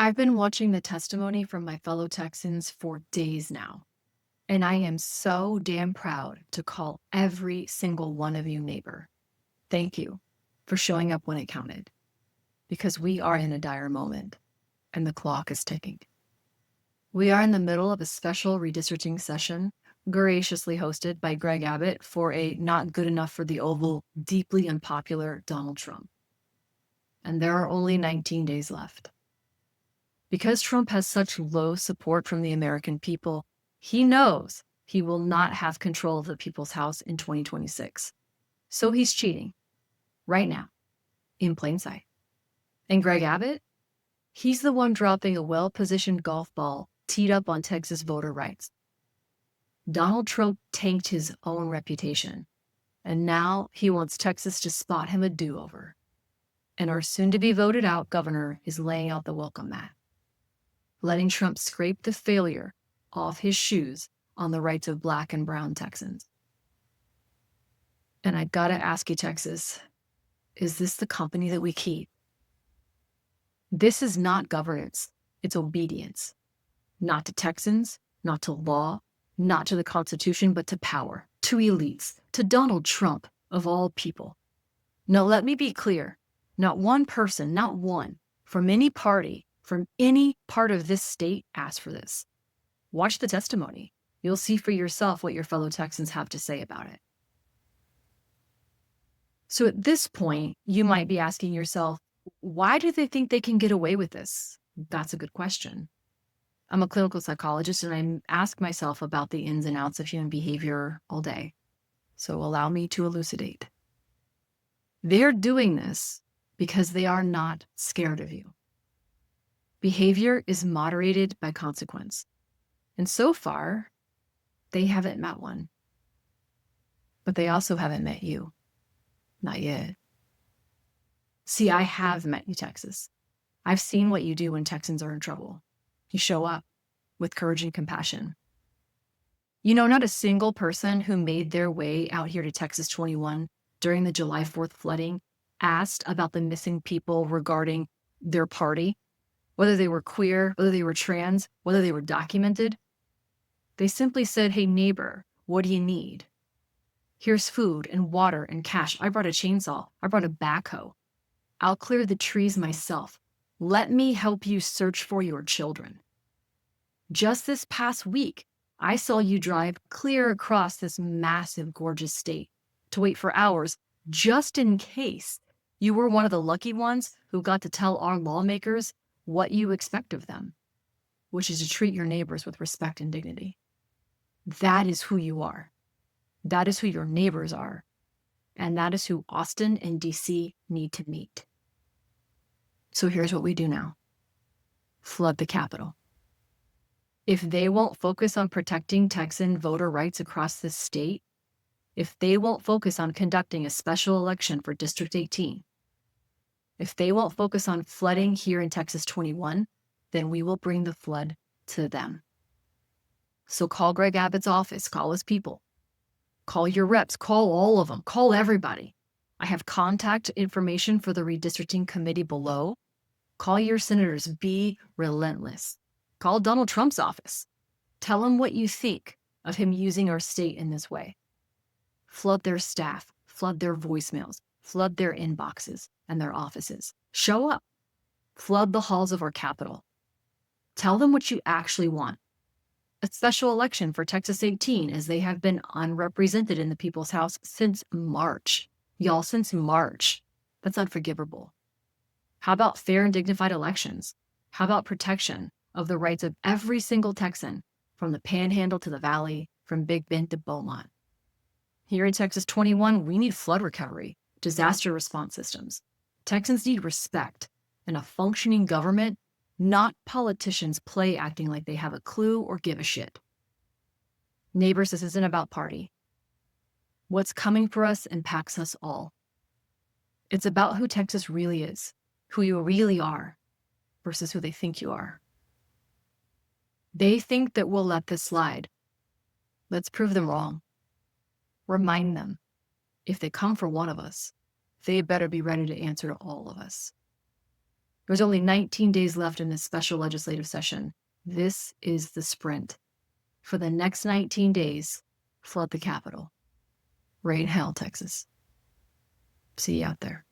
I've been watching the testimony from my fellow Texans for days now, and I am so damn proud to call every single one of you neighbor. Thank you for showing up when it counted, because we are in a dire moment, and the clock is ticking. We are in the middle of a special redistricting session, graciously hosted by Greg Abbott for a not good enough for the Oval, deeply unpopular Donald Trump. And there are only 19 days left. Because Trump has such low support from the American people, he knows he will not have control of the people's house in 2026. So he's cheating right now, in plain sight. And Greg Abbott, he's the one dropping a well-positioned golf ball teed up on Texas voter rights. Donald Trump tanked his own reputation, and now he wants Texas to spot him a do-over. And our soon-to-be voted out governor is laying out the welcome mat, letting Trump scrape the failure off his shoes on the rights of Black and brown Texans. And I gotta ask you, Texas, is this the company that we keep? This is not governance, it's obedience. Not to Texans, not to law, not to the Constitution, but to power, to elites, to Donald Trump, of all people. Now, let me be clear. Not one person, not one, from any party, from any part of this state asked for this. Watch the testimony. You'll see for yourself what your fellow Texans have to say about it. So at this point, you might be asking yourself, why do they think they can get away with this? That's a good question. I'm a clinical psychologist, and I ask myself about the ins and outs of human behavior all day. So allow me to elucidate. They're doing this because they are not scared of you. Behavior is moderated by consequence. And so far, they haven't met one. But they also haven't met you. Not yet. See, I have met you, Texas. I've seen what you do when Texans are in trouble. You show up with courage and compassion. You know, not a single person who made their way out here to Texas 21 during the July 4th flooding asked about the missing people regarding their party, whether they were queer, whether they were trans, whether they were documented. They simply said, hey, neighbor, what do you need? Here's food and water and cash. I brought a chainsaw. I brought a backhoe. I'll clear the trees myself. Let me help you search for your children. Just this past week, I saw you drive clear across this massive, gorgeous state to wait for hours just in case you were one of the lucky ones who got to tell our lawmakers what you expect of them, which is to treat your neighbors with respect and dignity. That is who you are. That is who your neighbors are. And that is who Austin and DC need to meet. So here's what we do now. Flood the Capitol. If they won't focus on protecting Texan voter rights across this state, if they won't focus on conducting a special election for District 18, if they won't focus on flooding here in Texas 21, then we will bring the flood to them. So call Greg Abbott's office, call his people, call your reps, call all of them, call everybody. I have contact information for the redistricting committee below. Call your senators, be relentless. Call Donald Trump's office. Tell him what you think of him using our state in this way. Flood their staff, flood their voicemails, flood their inboxes and their offices. Show up. Flood the halls of our Capitol. Tell them what you actually want. A special election for Texas 18, as they have been unrepresented in the People's House since March. Y'all, since March. That's unforgivable. How about fair and dignified elections? How about protection of the rights of every single Texan, from the Panhandle to the Valley, from Big Bend to Beaumont? Here in Texas 21, we need flood recovery, disaster response systems. Texans need respect and a functioning government, not politicians play acting like they have a clue or give a shit. Neighbors, this isn't about party. What's coming for us impacts us all. It's about who Texas really is, who you really are, versus who they think you are. They think that we'll let this slide. Let's prove them wrong. Remind them, if they come for one of us, they better be ready to answer to all of us. There's only 19 days left in this special legislative session. This is the sprint. For the next 19 days, flood the Capitol. Rain hell, Texas. See you out there.